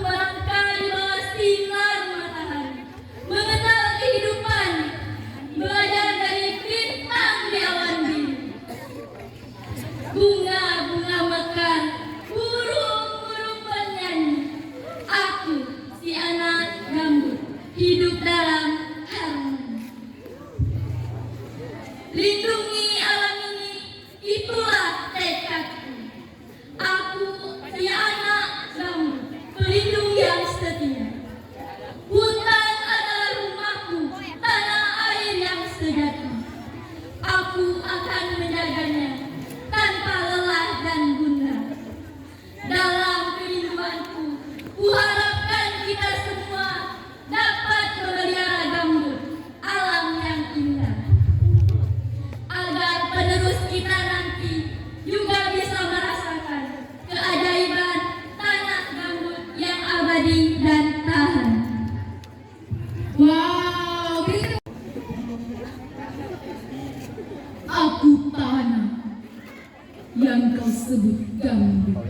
melangkah di bawah sinar matahari, mengenal kehidupan, belajar dari bintang di awan biru. Bunga-bunga mekar, burung-burung bernyanyi. Aku, si anak gambut, hidup dalam harmoni. Lindungi alam ini, itulah tekadku. Aku, si anak gambut, pelindung yang setia. Hutan adalah rumahku, tanah air yang sejati. Aku akan menjaganya tanpa lelah dan gundah. Dalam kerinduanku, kuharapkan kita semua dapat memelihara gambut, alam yang indah, agar penerus kita nanti juga bisa merasakan keajaiban tanah gambut yang abadi dan tahan. Wow, aku tanah yang kau sebut gambut.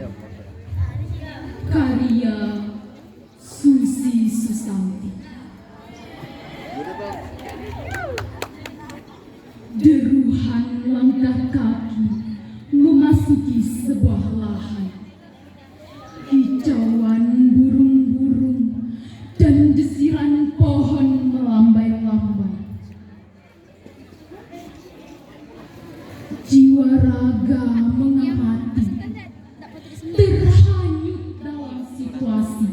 Karya Susi Susanti. Deruhan langkah kaki memasuki sebuah lahan. Hijauan burung-burung dan desiran pohon melambai-lambai. Jiwa raga mengamati, terhanyut dalam situasi,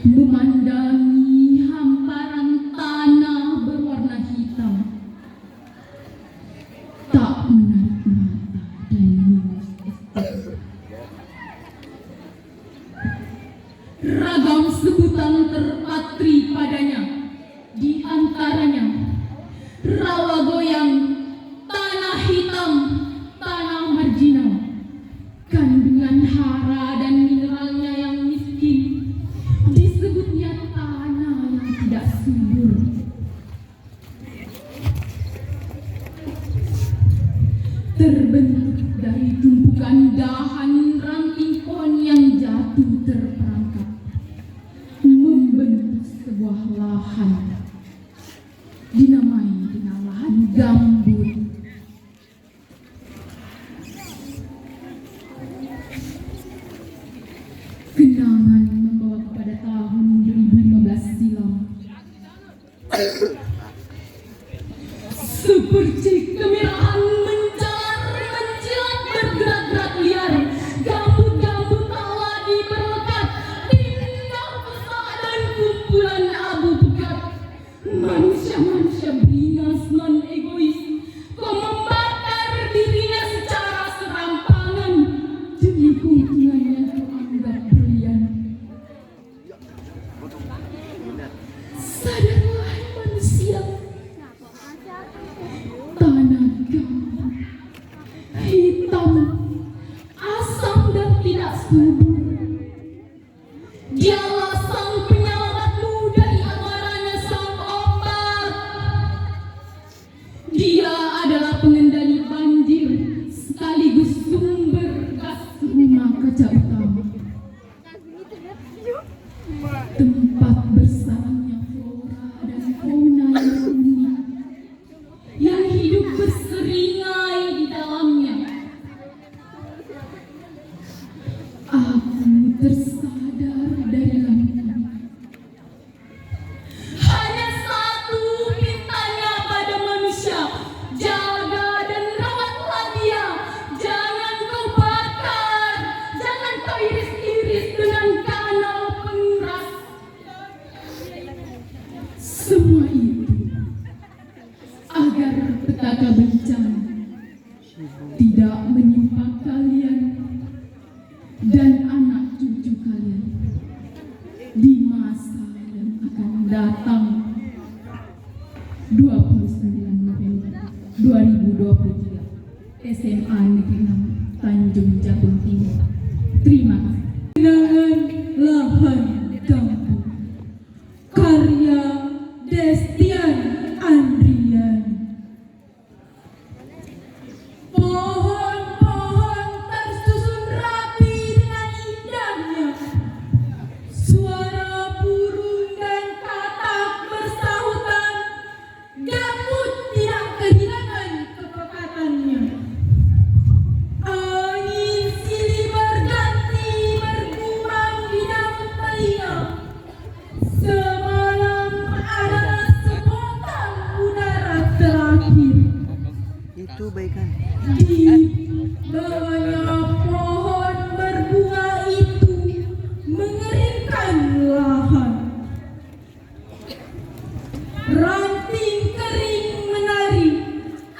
memandangi hamparan tanah berwarna hitam. Tak menarik mata dan minus estetik. Ragam sebutan terpatri padanya, di antaranya rawa goyang, tanah hitam, tanah marginal, kandungan hara dan mineralnya yang miskin, disebutnya tanah yang tidak subur. Terbentuk dari tumpukan dahan ranting pohon yang jatuh terperangkap, membentuk sebuah lahan, dinamai dengan lahan gambut. Kenangan membawa kepada tahun 2015 silam. Seperti kemerahan menjilat bergerak-gerak liar, gambut-gambut tawadi berlekat, tindak pesat dan kumpulan abu pekat. Manusia-manusia beringas non-egois, kau membakar dirinya secara serampangan demi keuntungan yang kau anggap brilian. Sadarlah manusia, tanah gambut, hitam, asam dan tidak subur. Dialah sang penyelamatmu dari amarahnya sang ombak. Dia adalah pengendali banjir sekaligus sumber gas rumah kaca utama. Tempat bersarangnya flora dan fauna yang unik, yang hidup berseringai di dalamnya. Aku tersadar dari langit. Hanya satu pintanya pada manusia, jaga dan rawatlah dia. Jangan kau bakar, jangan kau iris-iris dengan kanal penguras. Semua itu agar petaka bencana tidak menimpa kalian dan anak cucu kalian di masa yang akan datang. 29 November 2023, SMA Negeri 6 Tanjung Jabung Timur. Terima kasih. Kenangan lahan gambut, karya Destian Andrian. Pohon-pohon tersusun rapi dengan indahnya, itu baikan. Di bawahnya pohon berbunga itu mengeringkan lahan. Ranting kering menari,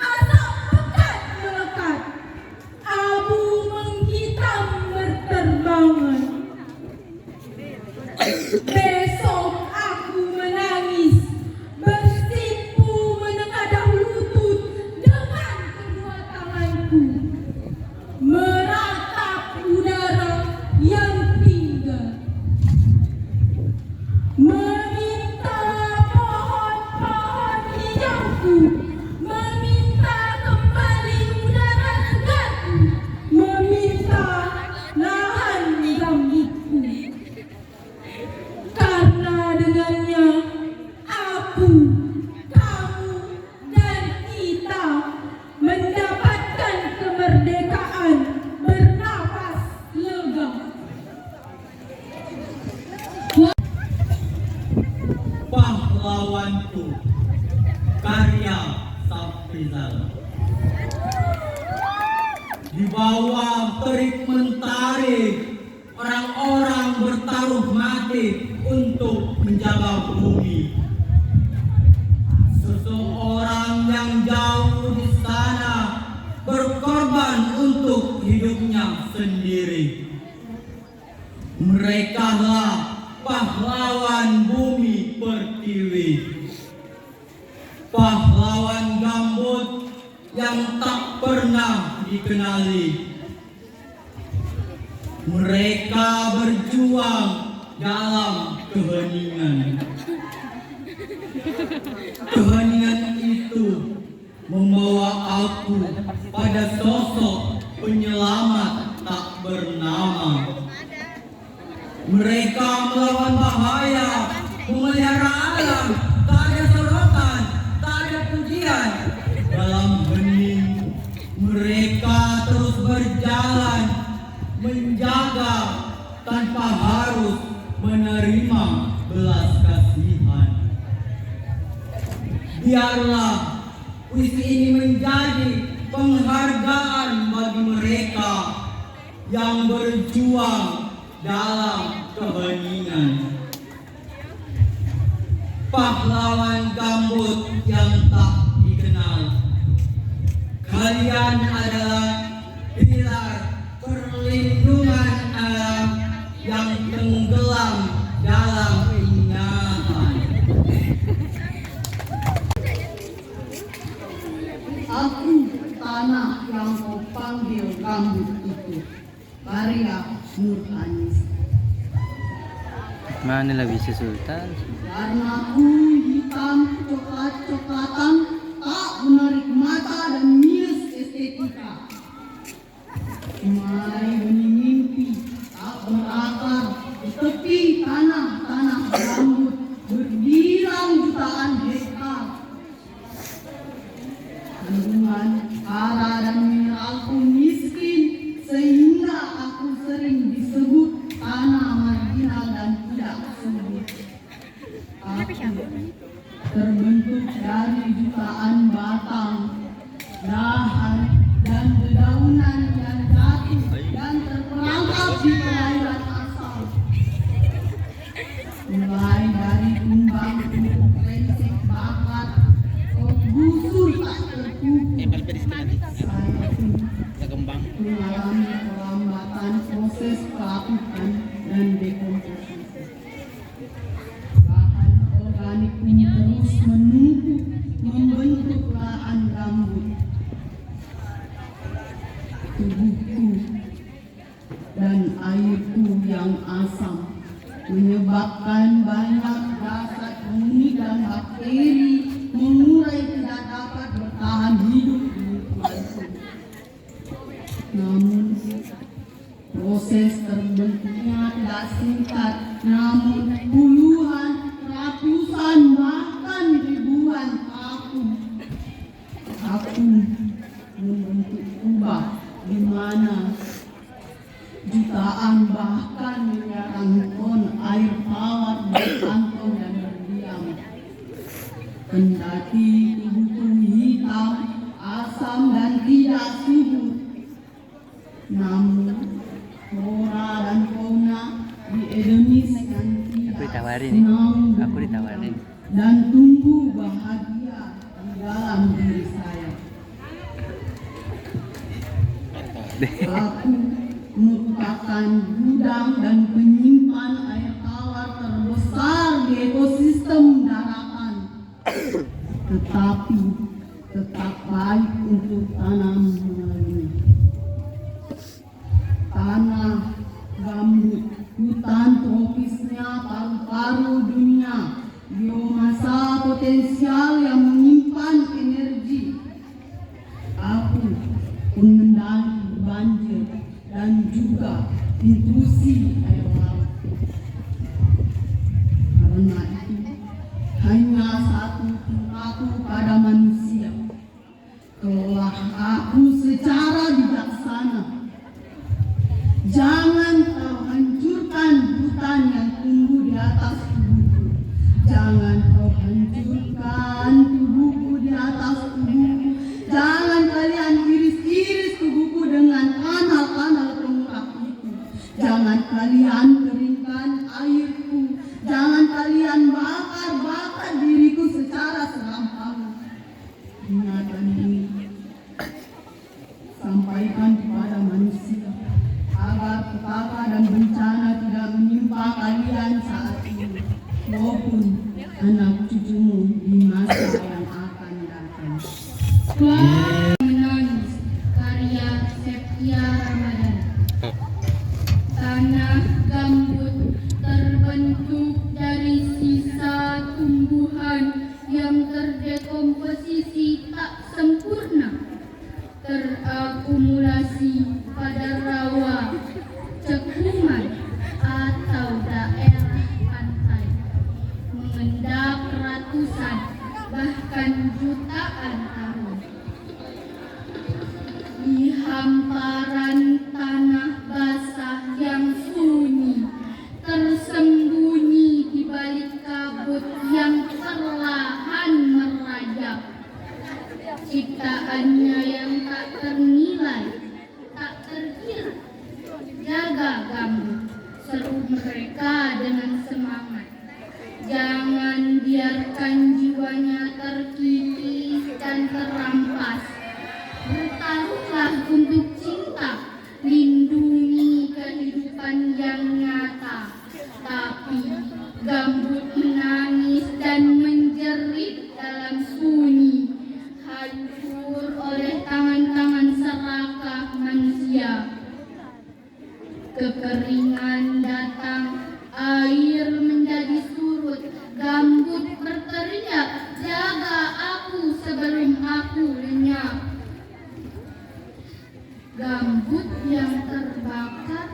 asap pekat melekat, abu menghitam berterbangan. Besok aku menangis, bersimpu menengadah lutut dengan kedua tanganku, meratap udara yang tinggal, meminta pohon-pohon hijauku, meminta kembali udara segarku, meminta lahan gambutku. Karena dengannya aku, kamu, dan kita mendapatkan kemerdekaan bernafas lega. Pahlawanku, karya Safrizal. Di bawah terik mentari, orang-orang bertaruh mati untuk menjaga bumi. Seseorang yang jauh di sana berkorban untuk hidupnya sendiri. Merekalah pahlawan bumi pertiwi, pahlawan gambut yang tak pernah dikenali. Mereka berjuang dalam keheningan. Keheningan itu membawa aku pada sosok penyelamat tak bernama. Mereka melawan bahaya, memelihara alam, tak ada sorotan, tak ada pujian. Dalam hening, mereka terus berjalan, menjaga tanpa harus menerima belas kasihan. Biarlah puisi ini menjadi penghargaan bagi mereka yang berjuang dalam keheningan. Pahlawan gambut yang tak dikenal, kalian adalah pilar perlindungan alam yang tenggelam dalam ingatan. Aku tanah yang kau panggil gambut itu, karya Nurhanis. Mana lah bisa Sultan? Karena ku hitam coklat-coklatan, tak menarik mata dan mius estetika. Mai benih mimpi tak berakar di tepi tanah-tanah gambut berbilang jutaan hektar. Kandungan hara dan mineralku miskin, sehingga aku sering disebut tanah marginal dan tidak subur. Aku terbentuk dari jutaan batang, dahan, dan dedaunan yang jatuh dan terperangkap di perairan asal. Mulai dari tumbangku, resik bakat, gusur tak terkumpul, saya pun mengalami perlambatan proses perapikan dan dekomposisi. Bahan organik ini terus menumpuk membentuk lahan gambut. Tubuhku dan airku yang asam menyebabkan banyak zat penghuni dan bakteri mengurai tidak dapat bertahan hidup di lingkunganku. Namun proses terbentuknya tidak singkat, namun puluhan, ratusan, bahkan ribuan tahun. Aku membentuk kubah di mana jutaan bahkan miliaran ton air tawar berkantong dan berdiam. Kendati tubuhku hitam, asam dan Indonesia Aku ditawarin. senang Aku ditawarin. dan tumbuh bahagia di dalam diri saya. Aku merupakan gudang dan penyimpan air tawar terbesar di ekosistem daratan. Tetapi tetap baik untuk tanam lainnya. Tanah, gambut, hutan tropisnya paru-paru dunia, biomasa potensial yang menyimpan energi. Aku pengendali banjir dan juga intrusi air laut. Karena itu, hanya satu tingkahku pada manusia. Kelola aku secara bijaksana. Jangan kau hancurkan hutan yang tumbuh di atas tubuhku. Jangan kau hancurkan tubuhku di atas tubuhku. Jangan kalian iris-iris tubuhku dengan kanal-kanal pengurak itu. Jangan kalian keringkan airku. Jangan kalian bakar-bakar diriku secara serampangan. Ingatan ini sampaikan kepada manusia agar petaka dan bencana tidak menimpa kalian saat ini maupun anak cucumu di masa yang akan datang. Menangis, karya Septia Ramadan. Tanah gambut terbentuk dari sisa tumbuhan yang terdekomposisi tak sempurna, terakumulasi pada rawa, cekungan, atau daerah pantai, mengendap ratusan bahkan jutaan tahun. Di hamparan tanah basah yang sunyi, tersembunyi di balik kabut yang perlahan merajap, ciptaannya yang tak ternilai, tak terkira. Jaga gambut, seru mereka dengan semangat. Jangan biarkan jiwanya terkikis dan terampas. Bertaruhlah untuk cinta, lindungi kehidupan yang nyata. Tapi gambut menangis dan menjerit dalam sunyi, hancur oleh tangan-tangan serakah manusia. Kekeringan datang, air menjadi surut, gambut berteriak, jaga aku sebelum aku lenyap. Gambut yang terbakar,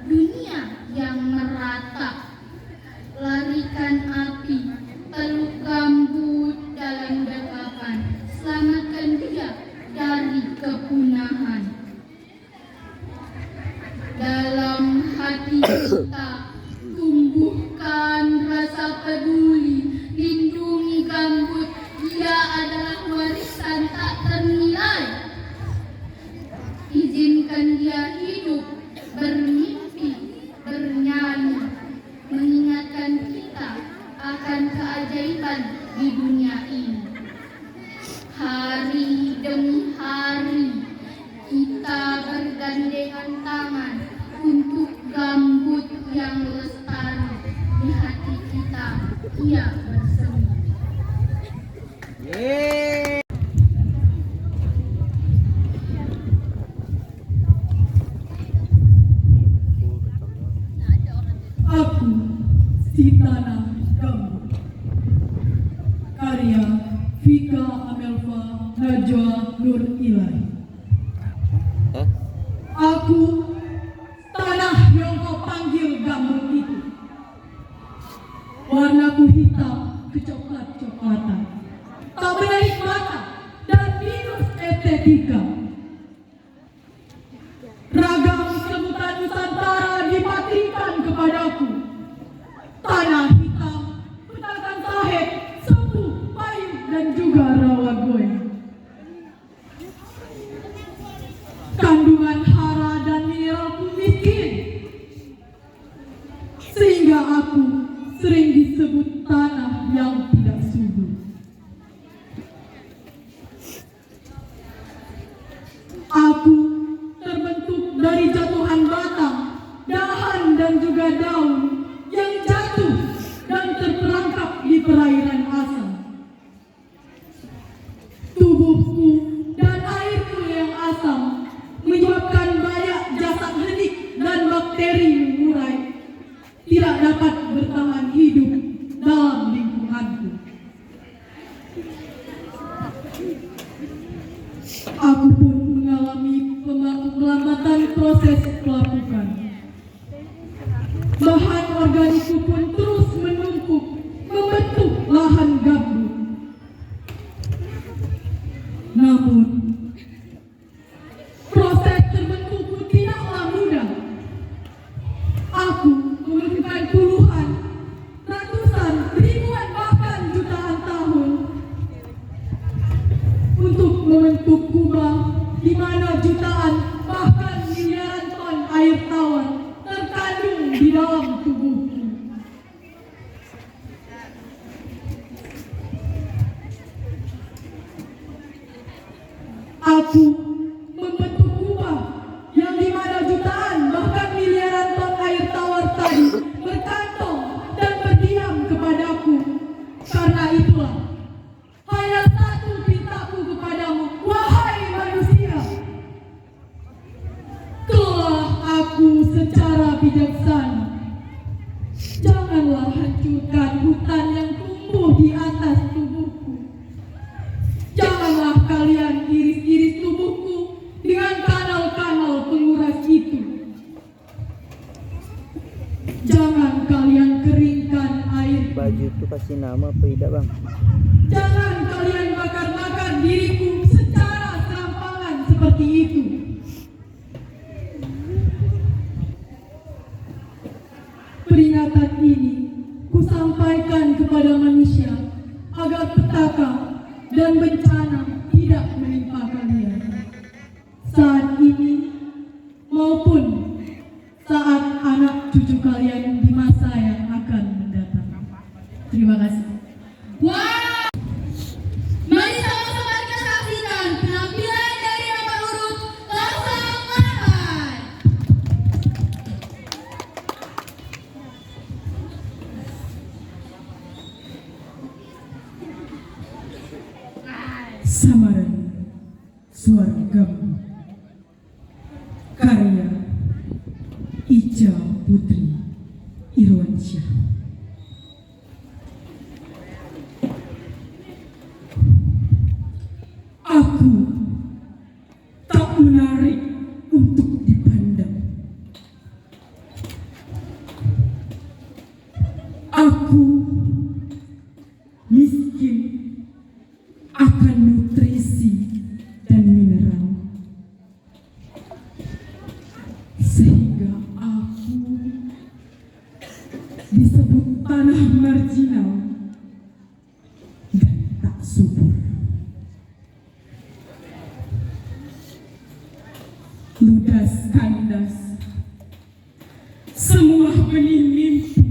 dunia yang merata. Larikan api, peluk gambut dalam dekapan, selamatkan dia dari kepunahan. Dalam hati kita, tumbuhkan rasa peduli, lindungi gambut, dia adalah warisan tak ternilai. Izinkan dia hidup, bermimpi, bernyanyi, mengingatkan kita akan keajaiban di dunia ini. Hari demi hari, kita bergandengan tangan untuk gambut yang lestari di hati kita. Ia bersemi. Aku si tanah gambut. Karya Vika Amelva Najwa Nur Ilahi. Aku tanah yang kau panggil gambut itu. Warnaku hitam kecoklat-coklatan, tak menarik mata dan minus estetika. Ragam sebutan Nusantara dipatrikan kepadaku. Tanah hitam, Penakan Sahed, Sepuh, Payung, dan juga Rawagoy. Kandungan hara dan mineral pun miskin. sehingga aku sering disebut tanah yang tidak subur. Aku terbentuk dari jatuhan batang, dahan dan juga daun yang jatuh dan terperangkap di perairan asam. Tubuhku dan airku yang asam menyebabkan banyak jasad henik dan bakteri mengurai tidak dapat bertahan hidup dalam lingkunganku. Aku pun mengalami pelambatan proses pelapukan. Bahan organikku pun terus menumpuk membentuk lahan gambut. Namun, proses terbentukku tidaklah mudah. Aku memerlukan puluhan, ratusan, ribuan, bahkan jutaan tahun untuk membentuk kubah di mana jutaan, bahkan miliaran ton air tawar terkandung di dalam tubuhku. Aku membentuk kubah yang di mana jutaan bahkan miliaran ton air tawar tadi berkantong dan berdiam kepadaku. Karena itulah hanya satu perintahku kepadamu, wahai manusia. Kelolalah aku secara bijaksana. Janganlah hancurkan hutan yang tumbuh di atas tubuhku. Janganlah kalian iris-iris tubuhku dengan kanal-kanal penguras itu. Jangan kalian keringkan air. Baju tuh kasih nama apa tidak bang? Jangan kalian bakar-bakar diriku secara serampangan seperti itu. Peringatan ini kusampaikan kepada manusia agar petaka dan bencana tidak menimpa kalian saat ini maupun saat anak cucu kalian di masa yang akan mendatang. Terima kasih. Wow! Mari sama-sama kita saksikan penampilan dari nomor urut 08. Samaran Suara Gambut, karya Ica Putri Irwansyah. Aku tak menarik untuk dipandang. Aku miskin akan nutrisi dan mineral, sehingga aku disebut tanah marginal dan tak subur. Ludas kandas, semua benih mimpi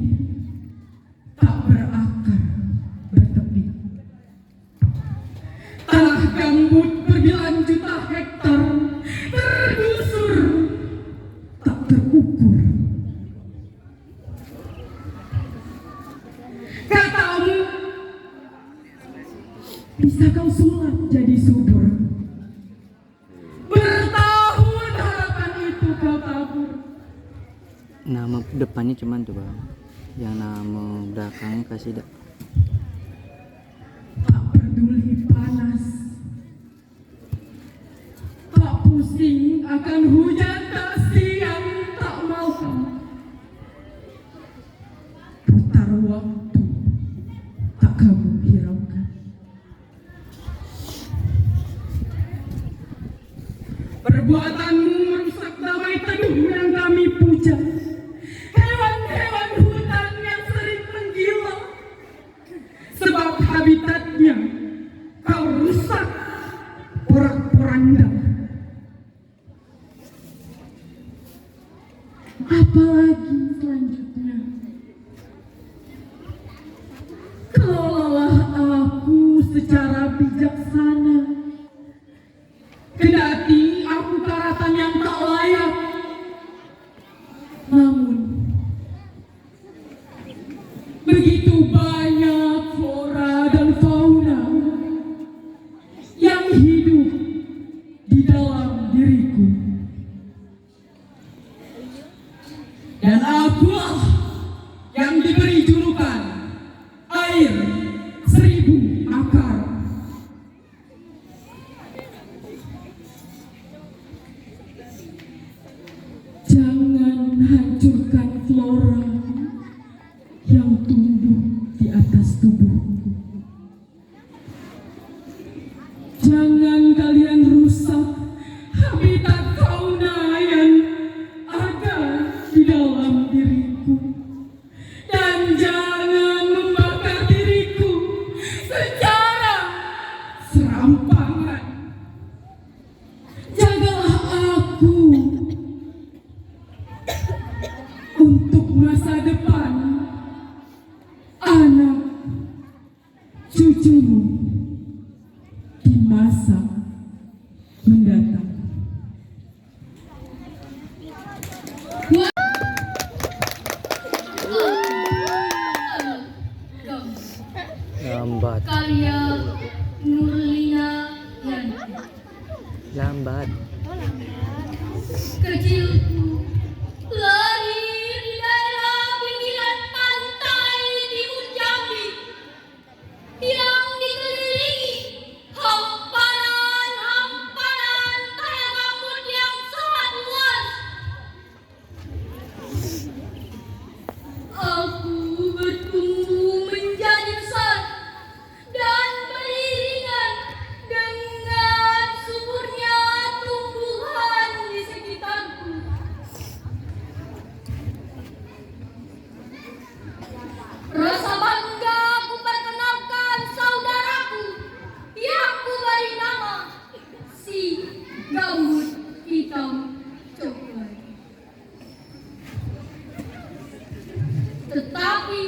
tak berakar bertepi. Tanah gambut berbilang-juta hektar tergusur tak terukur. Katamu bisa kau sulap jadi subur. Bertahun harapan itu kau tabur. Nama depannya cuman tuh bang, yang nama belakangnya kasih dak. Tak peduli panas, tak pusing akan hujan tak siang tak malam. Putar waktu tak kamu hiraukan. Perbuatanmu merusak damai teduh yang kami puja. Hewan-hewan hutan yang sering menggila, sebab habitatnya kau rusak porak-poranda. Apalagi selanjutnya secara bijaksana. Kendati aku karatan yang tak layak, namun begitu banyak flora dan fauna yang hidup di dalam diriku. Dan akulah yang diberi julukan air 1000 akar. Jangan hancurkan flora yang tumbuh di atas tubuhku. Jangan kalian rusak habitat fauna yang ada di dalam diriku. Dan jangan membakar diriku secara serampangan. Jagalah aku untuk masa depan anak cucumu di masa mendatang. Lambat, Karya Nurlina Yanti. lambat. Kecilku lahir di daerah pinggiran pantai timur Jambi yang dikelilingi hamparan tanah gambut yang sangat luas. Aku bertumbuh menjadi besar dan beriringan dengan suburnya tumbuhan di sekitarku. Rasa bangga aku perkenalkan saudaraku yang kuberi nama si Gambut Hitam Coklat. Tetapi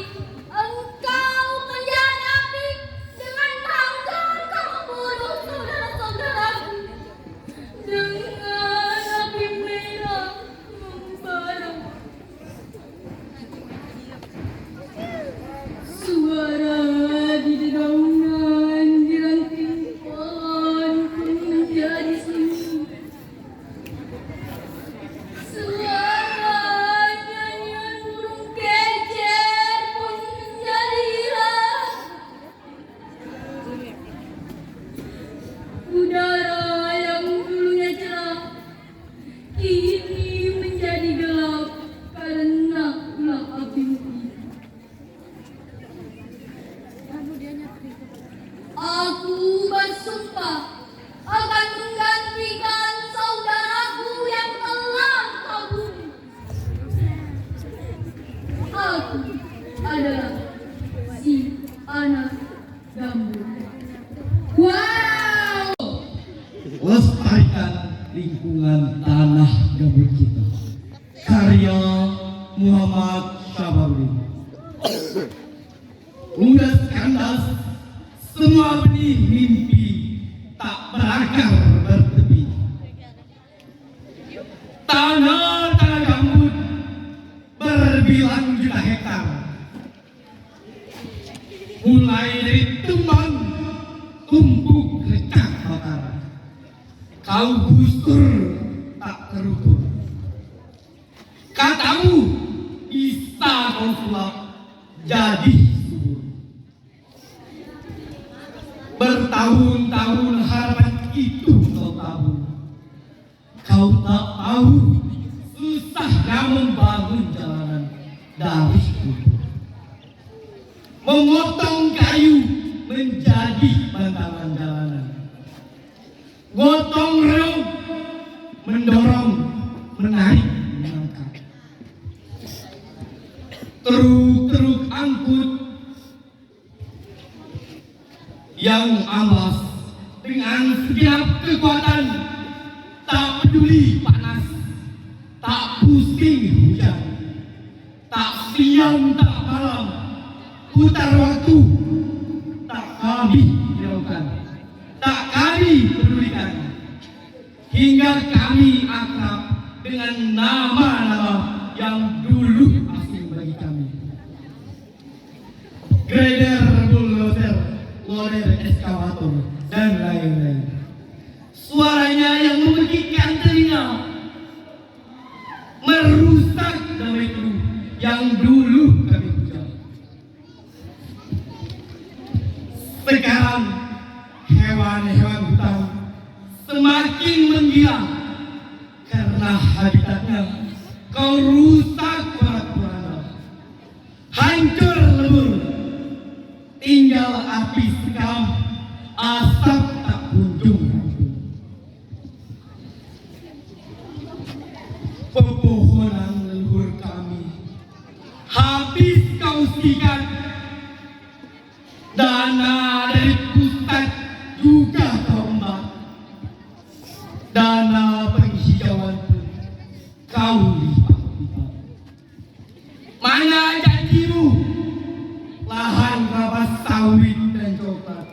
engkau menjadi dengan tanggal kamu bunuh saudara-saudaraku dengan api merah membara. Suara di dedaunan di ranting pohon pun menjadi sunyi. Suara nyanyian burung kecer pun menjadi hilang. Udara yang dulunya cerah kini menjadi gelap karena ulah api. Aku bersumpah akan menggantikan saudaraku yang telah kau bunuh. Aku adalah si anak gambut. Wow! Lestarikan lingkungan tanah gambut kita. Karya Muhammad Syababri. Unggas kandas semua benih mimpi tak berakar bertepi. Tanah gambut berbilang juta hektar. Mulai dari tumbang, tumpuk lecak bakar. Kau gusur tak terukur. Katamu bisa kau sulap jadi subur. Bertahun-tahun harapan itu kau tahu. Kau tak tahu susahnya membangun jalanan dari kubur. Memotong kayu menjadi bantalan jalanan. Gotong royong mendorong, menarik, mengangkat. Truk-truk angkut yang amblas dengan segenap kekuatan, tak peduli panas, tak pusing hujan, tak siang tak malam, putar waktu, tak habis jauh lakukan, tak kami pedulikan, hingga kami akrab dengan nama-nama yang dulu asing bagi kami. Grader, bulldozer, loader, eskavator, dan lain-lain. Suaranya yang memekikkan telinga, merusak damai teduh yang dulu kami puja. Sekarang hewan-hewan hutan semakin menggila karena habitatnya kau rusak porak-poranda, hancur lebur, tinggal api sekam, asap tak kunjung rampung. Pepohonan leluhur kami habis kau sikat, dana dari pusat juga kau embat, dana penghijauan pun kau lipat-lipat. Mana janjimu lahan rawas sawit dan coklat?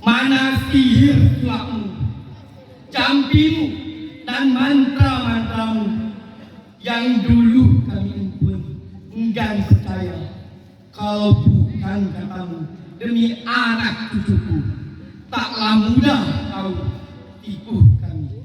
Mana sihir sulapmu, campimu, dan mantra-mantramu yang dulu kami impun enggan percaya kalau bukan katamu demi anak cucuku, taklah mudah kau tipu kami.